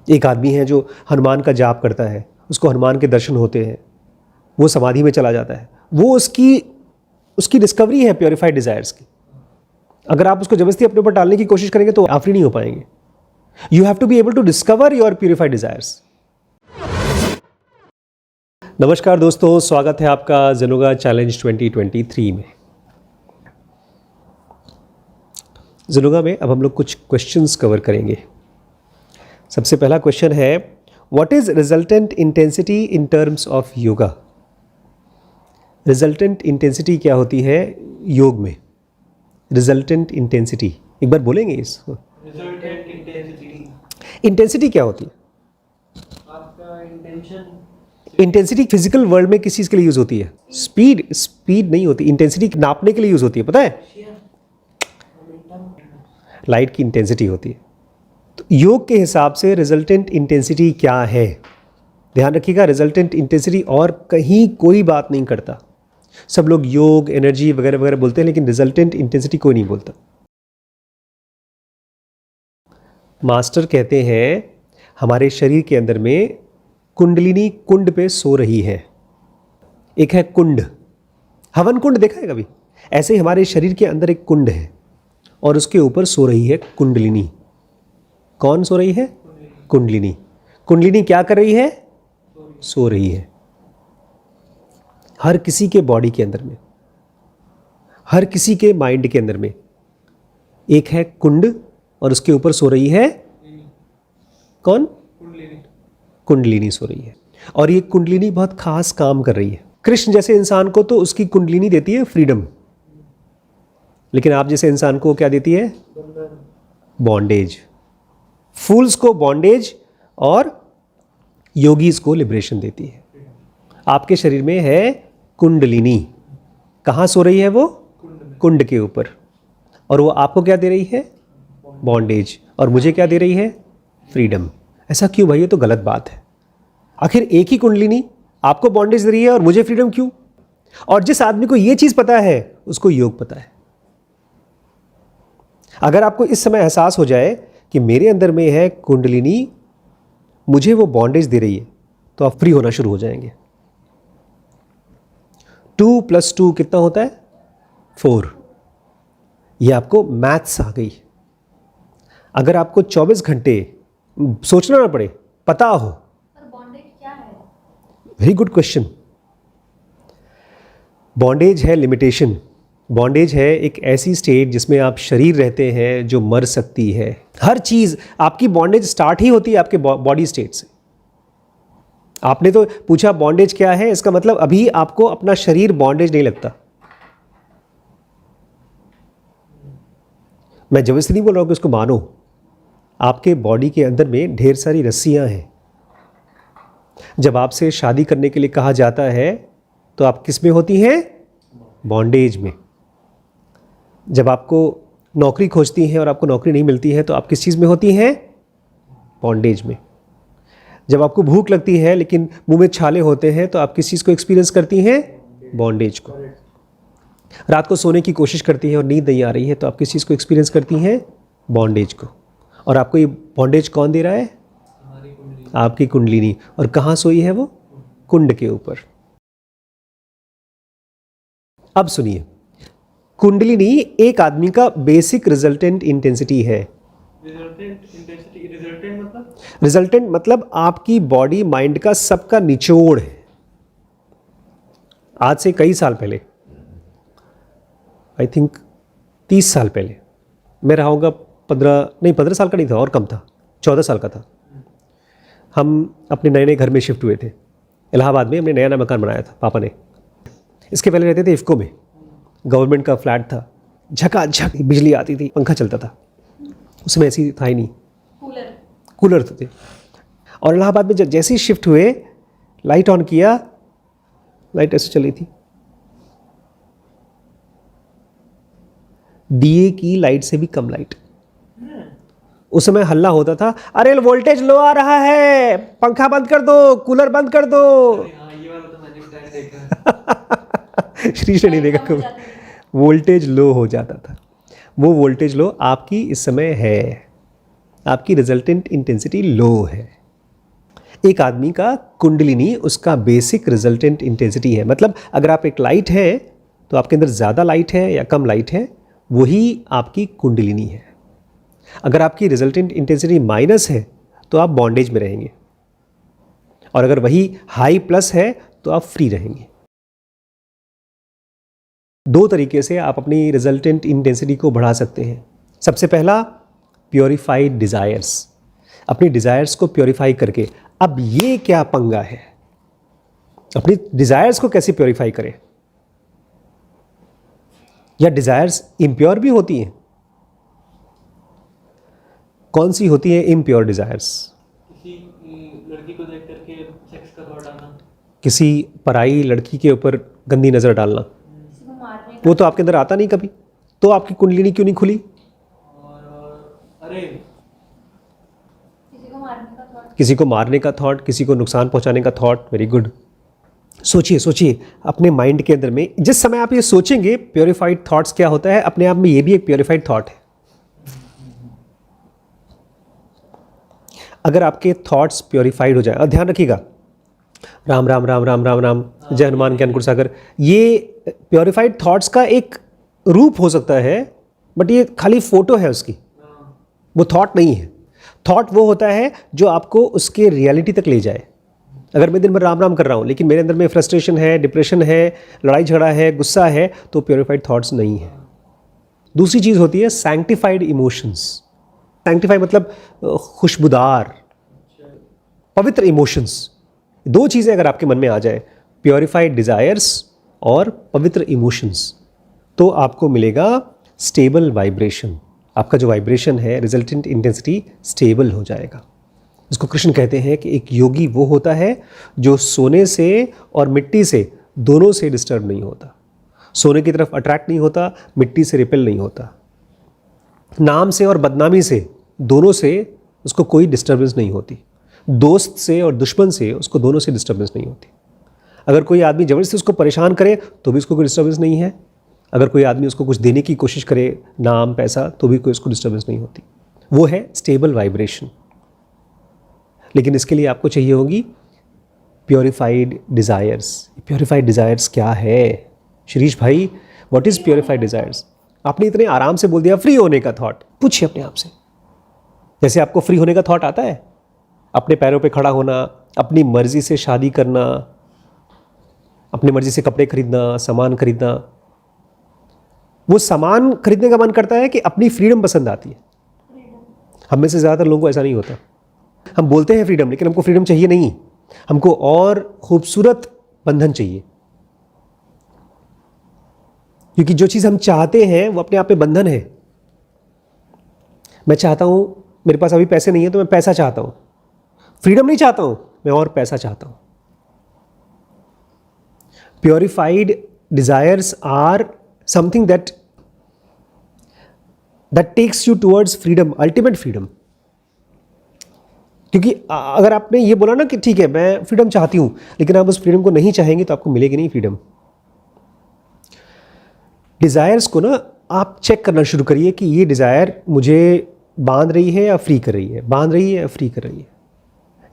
एक आदमी है जो हनुमान का जाप करता है, उसको हनुमान के दर्शन होते हैं, वो समाधि में चला जाता है, वो उसकी डिस्कवरी है प्योरीफाइड डिज़ायर्स की। अगर आप उसको जबरदस्ती अपने ऊपर डालने की कोशिश करेंगे तो आप फ्री नहीं हो पाएंगे। You have to be able to discover your purified desires. नमस्कार दोस्तों, स्वागत है आपका ज़ेनोगा चैलेंज 2023 में। ज़ेनोगा में अब हम लोग कुछ क्वेश्चंस कवर करेंगे। सबसे पहला क्वेश्चन है, what is resultant intensity in terms of yoga? Resultant intensity क्या होती है योग में? रिजल्टेंट इंटेंसिटी एक बार बोलेंगे इसको? रिजल्टेंट इंटेंसिटी क्या होती है? आपका इंटेंशन। इंटेंसिटी फिजिकल वर्ल्ड में किस चीज़ के लिए यूज़ होती है? स्पीड नहीं होती। इंटेंसिटी नापने के लिए यूज़ होती है, पता है? लाइट की इंटेंसिटी होती है। तो योग के हिसाब से रिजल्टेंट इंटेंसिटी क्या है? ध्यान रखिएगा, रिजल्टेंट इंटेंसिटी और कहीं कोई बात नहीं करता। सब लोग योग, एनर्जी वगैरह वगैरह बोलते हैं, लेकिन रिजल्टेंट इंटेंसिटी कोई नहीं बोलता। मास्टर कहते हैं हमारे शरीर के अंदर में कुंडलिनी कुंड पे सो रही है। एक है कुंड, हवन कुंड देखा है कभी? ऐसे ही हमारे शरीर के अंदर एक कुंड है और उसके ऊपर सो रही है कुंडलिनी। कौन सो रही है? कुंडलिनी। कुंडलिनी क्या कर रही है? सो रही है। हर किसी के बॉडी के अंदर में, हर किसी के माइंड के अंदर में एक है कुंड और उसके ऊपर सो रही है कौन? कुंडलिनी सो रही है। और ये कुंडलिनी बहुत खास काम कर रही है। कृष्ण जैसे इंसान को तो उसकी कुंडलिनी देती है फ्रीडम, लेकिन आप जैसे इंसान को क्या देती है? बॉन्डेज। फूल्स को बॉन्डेज और योगीज को लिबरेशन देती है। आपके शरीर में है कुंडलिनी। कहाँ सो रही है वो? कुंड के ऊपर। और वो आपको क्या दे रही है? बॉन्डेज। और मुझे क्या दे रही है? फ्रीडम। ऐसा क्यों भाई? ये तो गलत बात है। आखिर एक ही कुंडलिनी आपको बॉन्डेज दे रही है और मुझे फ्रीडम क्यों? और जिस आदमी को ये चीज़ पता है उसको योग पता है। अगर आपको इस समय एहसास हो जाए कि मेरे अंदर में है कुंडलिनी, मुझे वो बॉन्डेज दे रही है, तो आप फ्री होना शुरू हो जाएंगे। 2 + 2 कितना होता है? 4। ये आपको मैथ्स आ गई। अगर आपको 24 घंटे सोचना ना पड़े, पता हो। पर बॉन्डेज क्या है? Very good question. बॉन्डेज है लिमिटेशन। बॉन्डेज है एक ऐसी स्टेट जिसमें आप शरीर रहते हैं जो मर सकती है। हर चीज़ आपकी बॉन्डेज स्टार्ट ही होती है आपके बॉडी स्टेट से। आपने तो पूछा बॉन्डेज क्या है, इसका मतलब अभी आपको अपना शरीर बॉन्डेज नहीं लगता। मैं जबरदस्ती नहीं बोल रहा हूँ कि उसको मानो। आपके बॉडी के अंदर में ढेर सारी रस्सियाँ हैं। जब आपसे शादी करने के लिए कहा जाता है तो आप किस में होती हैं? बॉन्डेज में। जब आपको नौकरी खोजती हैं और आपको नौकरी नहीं मिलती है तो आप किस चीज़ में होती हैं? बॉन्डेज में। जब आपको भूख लगती है लेकिन मुंह में छाले होते हैं तो आप किस चीज़ को एक्सपीरियंस करती हैं? बॉन्डेज को। रात को सोने की कोशिश करती हैं और नींद नहीं आ रही है तो आप किस चीज़ को एक्सपीरियंस करती हैं? बॉन्डेज को। और आपको ये बॉन्डेज कौन दे रहा है? आपकी कुंडलिनी। और कहाँ सोई है वो? कुंड के ऊपर। अब सुनिए, कुंडलिनी एक आदमी का बेसिक रिजल्टेंट इंटेंसिटी है। रिजल्टेंट मतलब आपकी बॉडी माइंड का सबका निचोड़ है। आज से कई साल पहले, आई थिंक 30 साल पहले, मैं रहा होगा 15 साल का नहीं था, और कम था, 14 साल का था। हम अपने नए नए घर में शिफ्ट हुए थे। इलाहाबाद में हमने नया नया मकान बनाया था पापा ने। इसके पहले रहते थे इफ्को में, गवर्नमेंट का फ्लैट था। झकाझक बिजली आती थी, पंखा चलता था। उसमें ऐसी था ही नहीं, कूलर थे। और इलाहाबाद में जैसे ही शिफ्ट हुए, लाइट ऑन किया, लाइट ऐसे चली थी, दिए की लाइट से भी कम लाइट। उस समय हल्ला होता था, अरे वोल्टेज लो आ रहा है, पंखा बंद कर दो, कूलर बंद कर दो। ये वाला तो मैंने भी देखा। श्रीश ने नहीं देखा कभी। वोल्टेज लो हो जाता था। वो वोल्टेज लो आपकी इस समय है। आपकी रिजल्टेंट इंटेंसिटी लो है। एक आदमी का कुंडलिनी उसका बेसिक रिजल्टेंट इंटेंसिटी है। मतलब अगर आप एक लाइट है तो आपके अंदर ज़्यादा लाइट है या कम लाइट है, वही आपकी कुंडलिनी है। अगर आपकी रिजल्टेंट इंटेंसिटी माइनस है तो आप बॉन्डेज में रहेंगे, और अगर वही हाई प्लस है तो आप फ्री रहेंगे। दो तरीके से आप अपनी रिजल्टेंट इंटेंसिटी को बढ़ा सकते हैं। सबसे पहला, प्योरीफाइड डिज़ायर्स, अपनी डिज़ायर्स को प्योरीफाई करके। अब ये क्या पंगा है, अपनी डिज़ायर्स को कैसे प्योरीफाई करें? या डिज़ायर्स इम्प्योर भी होती हैं? कौन सी होती है इम्प्योर डिज़ायर्स? किसी लड़की को देख करके सेक्स का थॉट आना, किसी पराई लड़की के ऊपर गंदी नज़र डालना, किसी को मारने वो तो आपके अंदर आता नहीं कभी, तो आपकी कुंडलिनी क्यों नहीं खुली? और अरे किसी को मारने का थॉट। किसी को मारने का थॉट, किसी को नुकसान पहुंचाने का थॉट। Very good. सोचिए सोचिए अपने माइंड के अंदर में, जिस समय आप ये सोचेंगे प्योरीफाइड थॉट्स क्या होता है, अपने आप में ये भी एक प्योरीफाइड थॉट है। अगर आपके थॉट्स प्योरीफाइड हो जाए, और ध्यान रखिएगा, राम राम राम राम राम राम, जय हनुमान ज्ञान गुण सागर, ये प्योरीफाइड थॉट्स का एक रूप हो सकता है, बट ये खाली फोटो है उसकी, वो थॉट नहीं है। थॉट वो होता है जो आपको उसके रियलिटी तक ले जाए। अगर मैं दिन भर राम राम कर रहा हूँ लेकिन मेरे अंदर में फ्रस्ट्रेशन है, डिप्रेशन है, लड़ाई झगड़ा है, गुस्सा है, तो प्योरीफाइड थॉट्स नहीं है। दूसरी चीज़ होती है सैंक्टिफाइड इमोशंस। सैंक्टिफाई मतलब खुशबूदार, पवित्र इमोशंस। दो चीज़ें अगर आपके मन में आ जाए, प्योरीफाइड डिज़ायर्स और पवित्र इमोशंस, तो आपको मिलेगा स्टेबल वाइब्रेशन। आपका जो वाइब्रेशन है, रिजल्टेंट इंटेंसिटी स्टेबल हो जाएगा। इसको कृष्ण कहते हैं कि एक योगी वो होता है जो सोने से और मिट्टी से दोनों से डिस्टर्ब नहीं होता, सोने की तरफ अट्रैक्ट नहीं होता, मिट्टी से रिपेल नहीं होता, नाम से और बदनामी से दोनों से उसको कोई डिस्टर्बेंस नहीं होती, दोस्त से और दुश्मन से उसको दोनों से डिस्टर्बेंस नहीं होती। अगर कोई आदमी ज़बरदस्ती उसको परेशान करे तो भी उसको कोई डिस्टर्बेंस नहीं है। अगर कोई आदमी उसको कुछ देने की कोशिश करे, नाम पैसा, तो भी कोई उसको डिस्टर्बेंस नहीं होती। वो है स्टेबल वाइब्रेशन। लेकिन इसके लिए आपको चाहिए होगी प्योरीफाइड डिज़ायर्स। प्योरीफाइड डिज़ायर्स क्या है शिरीष भाई? What is purified desires? आपने इतने आराम से बोल दिया फ्री होने का थॉट। पूछिए अपने आप से, जैसे आपको फ्री होने का थॉट आता है, अपने पैरों पे खड़ा होना, अपनी मर्जी से शादी करना, अपनी मर्जी से कपड़े खरीदना, सामान खरीदना। वो सामान खरीदने का मन करता है कि अपनी फ्रीडम पसंद आती है? हम में से ज़्यादातर लोगों को ऐसा नहीं होता। हम बोलते हैं फ्रीडम, लेकिन हमको फ्रीडम चाहिए नहीं, हमको और खूबसूरत बंधन चाहिए। क्योंकि जो चीज़ हम चाहते हैं वो अपने आप में बंधन है। मैं चाहता हूँ, मेरे पास अभी पैसे नहीं है तो मैं पैसा चाहता हूँ, फ्रीडम नहीं चाहता हूँ, मैं और पैसा चाहता हूँ। Purified desires are something that takes you towards freedom, ultimate freedom. क्योंकि अगर आपने ये बोला ना कि ठीक है मैं फ्रीडम चाहती हूँ, लेकिन आप उस फ्रीडम को नहीं चाहेंगे तो आपको मिलेगी नहीं फ्रीडम। डिज़ायर्स को ना आप चेक करना शुरू करिए कि ये डिज़ायर मुझे बांध रही है या फ्री कर रही है, बांध रही है या फ्री कर रही है।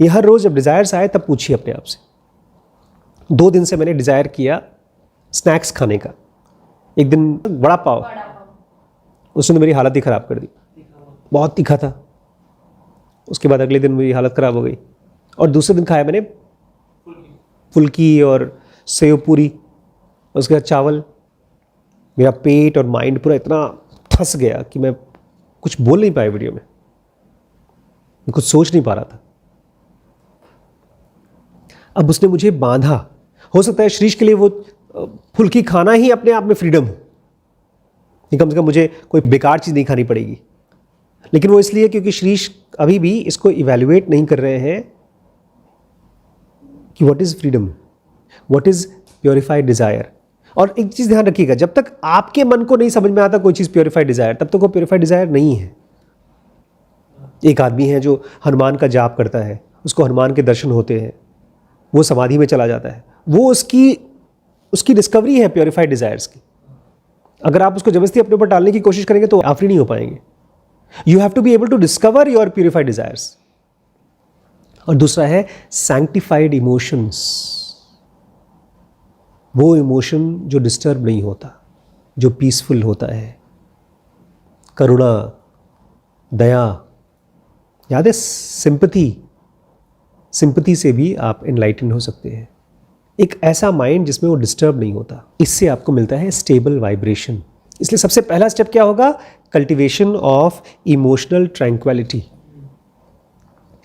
ये हर रोज़ जब डिज़ायर्स आए तब पूछिए अपने आप से। 2 दिन से मैंने डिज़ायर किया स्नैक्स खाने का। एक दिन बड़ा पाव, उसने मेरी हालत ही ख़राब कर दी, बहुत तीखा था। उसके बाद अगले दिन मेरी हालत ख़राब हो गई। और दूसरे दिन खाया मैंने फुल्की और सेव पूरी, उसके बाद चावल। मेरा पेट और माइंड पूरा इतना फंस गया कि मैं कुछ बोल नहीं पाया वीडियो में, मैं कुछ सोच नहीं पा रहा था। अब उसने मुझे बांधा। हो सकता है श्रीष के लिए वो फुल्की खाना ही अपने आप में फ्रीडम हो, कि कम से कम मुझे कोई बेकार चीज़ नहीं खानी पड़ेगी। लेकिन वो इसलिए क्योंकि श्रीष अभी भी इसको इवैल्यूएट नहीं कर रहे हैं कि what is freedom, what is purified desire. और एक चीज़ ध्यान रखिएगा, जब तक आपके मन को नहीं समझ में आता कोई चीज़ प्योरीफाइड डिज़ायर, तब तक वो प्योरीफाइड डिज़ायर नहीं है। एक आदमी है जो हनुमान का जाप करता है, उसको हनुमान के दर्शन होते हैं, वो समाधि में चला जाता है, वो उसकी डिस्कवरी है प्योरीफाइड डिज़ायर्स की। अगर आप उसको जबरदस्ती अपने ऊपर डालने की कोशिश करेंगे तो आप फ्री नहीं हो पाएंगे। You have to be able to discover your purified desires. और दूसरा है सैंक्टिफाइड इमोशंस, वो इमोशन जो डिस्टर्ब नहीं होता, जो पीसफुल होता है। करुणा, दया, याद है सिंपैथी, सिंपैथी से भी आप एनलाइटन हो सकते हैं। एक ऐसा माइंड जिसमें वो डिस्टर्ब नहीं होता, इससे आपको मिलता है स्टेबल वाइब्रेशन। इसलिए सबसे पहला स्टेप क्या होगा? Cultivation of emotional tranquillity.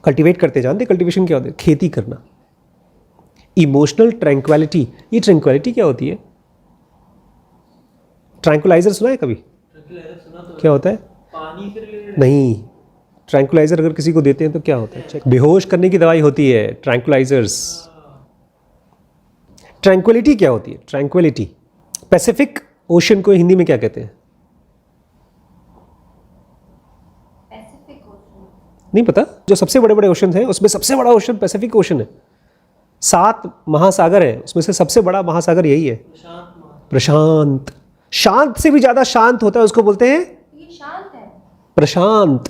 Cultivate करते जानते, कल्टीवेशन क्या होता है? खेती करना। इमोशनल ट्रैंक्विलिटी, ये ट्रैंक्विलिटी क्या होती है? ट्रैंक्विलाइजर सुना है कभी? सुना तो क्या होता है? पानी से रिलेटेड नहीं, ट्रैंक्विलाइजर अगर किसी को देते हैं तो क्या होता है? चेक, बेहोश करने की दवाई होती है ट्रैंक्विलाइजर्स। ट्रैंक्विलिटी क्या होती है? ट्रैंक्विलिटी, पैसिफिक ओशन को हिंदी में क्या कहते हैं? Pacific ocean. नहीं पता? जो सबसे बड़े बड़े ओशन हैं उसमें सबसे बड़ा ओशन पैसिफिक ओशन है। 7 महासागर है, उसमें से सबसे बड़ा महासागर यही है, प्रशांत। शांत से भी ज्यादा शांत होता है, उसको बोलते हैं ये शांत है। प्रशांत।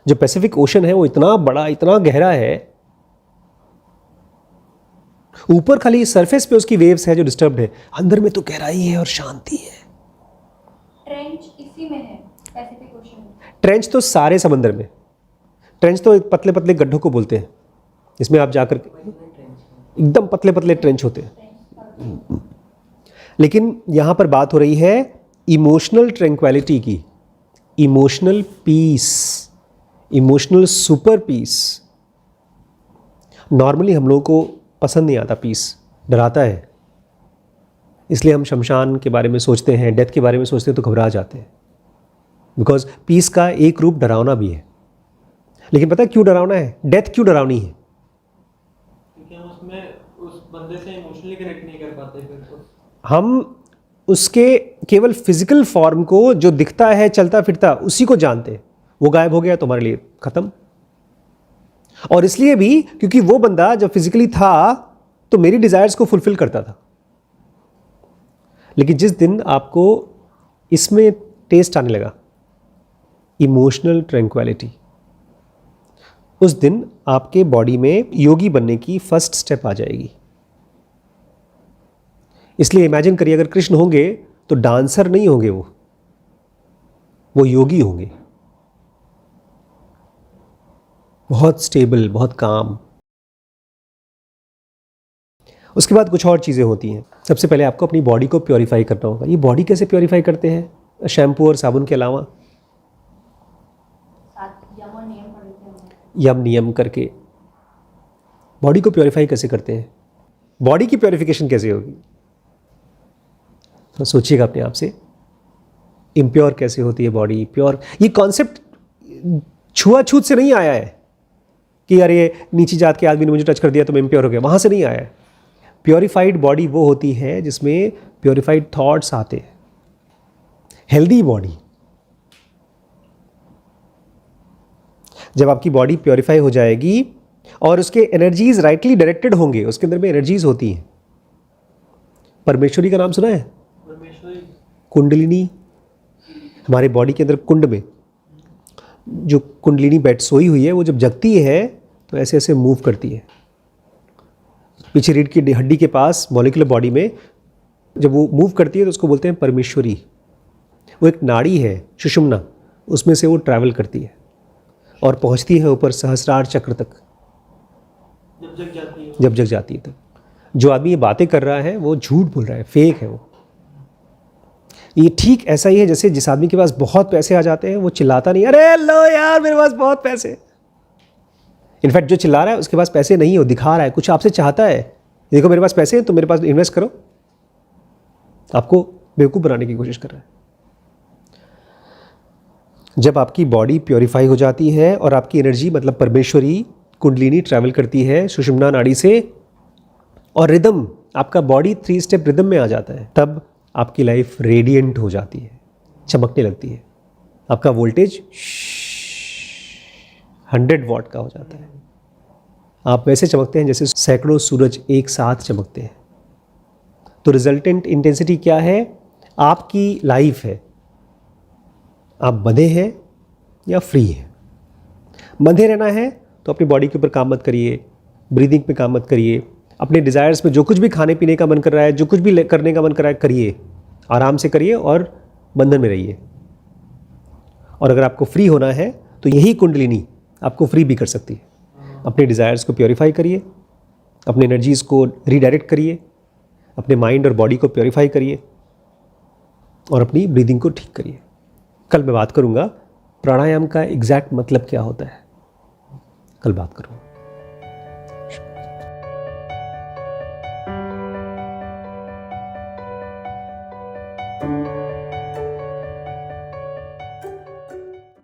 जो पैसिफिक ओशन है वो इतना बड़ा, इतना गहरा है, ऊपर खाली सरफेस पे उसकी वेव्स है जो डिस्टर्ब्ड है, अंदर में तो गहराई है और शांति है। ट्रेंच इसी में है, पैसिफिक ओशन में। ट्रेंच तो सारे समंदर में, ट्रेंच तो पतले पतले गड्ढों को बोलते हैं, इसमें आप जाकर एकदम पतले पतले ट्रेंच होते हैं। लेकिन यहां पर बात हो रही है इमोशनल ट्रैंक्विलिटी की, emotional peace, emotional super peace. Normally हम लोगों को पसंद नहीं आता पीस, डराता है, इसलिए हम शमशान के बारे में सोचते हैं, डेथ के बारे में सोचते हैं तो घबरा जाते हैं। बिकॉज पीस का एक रूप डरावना भी है। लेकिन पता है क्यों डरावना है? डेथ क्यों डरावनी है? क्योंकि हम उसमें उस बंदे से इमोशनली कनेक्ट नहीं कर पाते फिर तो। हम उसके केवल फिजिकल फॉर्म को, जो दिखता है चलता फिरता, उसी को जानते हैं। वो गायब हो गया तो हमारे लिए खत्म। और इसलिए भी क्योंकि वो बंदा जब फिजिकली था तो मेरी डिजायर्स को फुलफिल करता था। लेकिन जिस दिन आपको इसमें टेस्ट आने लगा, इमोशनल ट्रैंक्विलिटी, उस दिन आपके बॉडी में योगी बनने की फर्स्ट स्टेप आ जाएगी। इसलिए इमेजिन करिए अगर कृष्ण होंगे तो डांसर नहीं होंगे, वो योगी होंगे, बहुत स्टेबल, बहुत काम। उसके बाद कुछ और चीज़ें होती हैं। सबसे पहले आपको अपनी बॉडी को प्योरीफाई करना होगा। ये बॉडी कैसे प्योरीफाई करते हैं? शैम्पू और साबुन के अलावा साथ यम और नियम पढ़ते हैं। यम नियम करके बॉडी को प्योरीफाई कैसे करते हैं? बॉडी की प्योरीफिकेशन कैसे होगी? तो सोचिएगा अपने आप से, इम्प्योर कैसे होती है बॉडी, प्योर। ये कॉन्सेप्ट छुआछूत से नहीं आया है कि यार ये नीची जात के आदमी ने मुझे टच कर दिया तो मैं इम्प्योर हो गया, वहाँ से नहीं आया है। प्योरीफाइड बॉडी वो होती है जिसमें प्योरीफाइड थॉट्स आते हैं। हेल्दी बॉडी, जब आपकी बॉडी प्योरीफाई हो जाएगी और उसके एनर्जीज राइटली डायरेक्टेड होंगे, उसके अंदर में एनर्जीज होती हैं। परमेश्वरी का नाम सुना है? परमेश्वरी, कुंडलिनी, हमारे बॉडी के अंदर कुंड में जो कुंडलिनी बैठ सोई हुई है, वो जब जगती है तो ऐसे ऐसे मूव करती है। पीछे रीढ़ की हड्डी के पास मॉलिक्यूलर बॉडी में जब वो मूव करती है तो उसको बोलते हैं परमेश्वरी। वो एक नाड़ी है सुषुम्ना, उसमें से वो ट्रैवल करती है और पहुंचती है ऊपर सहस्रार चक्र तक। जब जग जाती है, जब जग जाती है तब। जो आदमी ये बातें कर रहा है वो झूठ बोल रहा है, फेक है वो। ये ठीक ऐसा ही है जैसे जिस आदमी के पास बहुत पैसे आ जाते हैं वो चिल्लाता नहीं, अरे लो यार मेरे पास बहुत पैसे। इनफैक्ट जो चिल्ला रहा है उसके पास पैसे नहीं हो, दिखा रहा है, कुछ आपसे चाहता है, देखो मेरे पास पैसे हैं तो मेरे पास इन्वेस्ट करो, आपको बेवकूफ़ बनाने की कोशिश कर रहा है। जब आपकी बॉडी प्योरीफाई हो जाती है और आपकी एनर्जी मतलब परमेश्वरी कुंडलिनी ट्रैवल करती है सुषुम्ना नाड़ी से, और रिदम, आपका बॉडी 3 स्टेप रिदम में आ जाता है, तब आपकी लाइफ रेडिएंट हो जाती है, चमकने लगती है। आपका वोल्टेज 100 वॉट का हो जाता है। आप वैसे चमकते हैं जैसे सैकड़ों सूरज एक साथ चमकते हैं। तो रिजल्टेंट इंटेंसिटी क्या है? आपकी लाइफ है। आप बंधे हैं या फ्री है। बंधे रहना है तो अपनी बॉडी के ऊपर काम मत करिए, ब्रीदिंग पे काम मत करिए, अपने डिज़ायर्स में जो कुछ भी खाने पीने का मन कर रहा है, जो कुछ भी करने का मन कर रहा है करिए, आराम से करिए और बंधन में रहिए। और अगर आपको फ्री होना है तो यही कुंडलिनी आपको फ्री भी कर सकती है। अपने डिज़ायर्स को प्योरीफाई करिए, अपने एनर्जीज़ को रीडायरेक्ट करिए, अपने माइंड और बॉडी को प्योरीफाई करिए और अपनी ब्रीदिंग को ठीक करिए। कल मैं बात करूँगा प्राणायाम का एग्जैक्ट मतलब क्या होता है, कल बात करूँगा।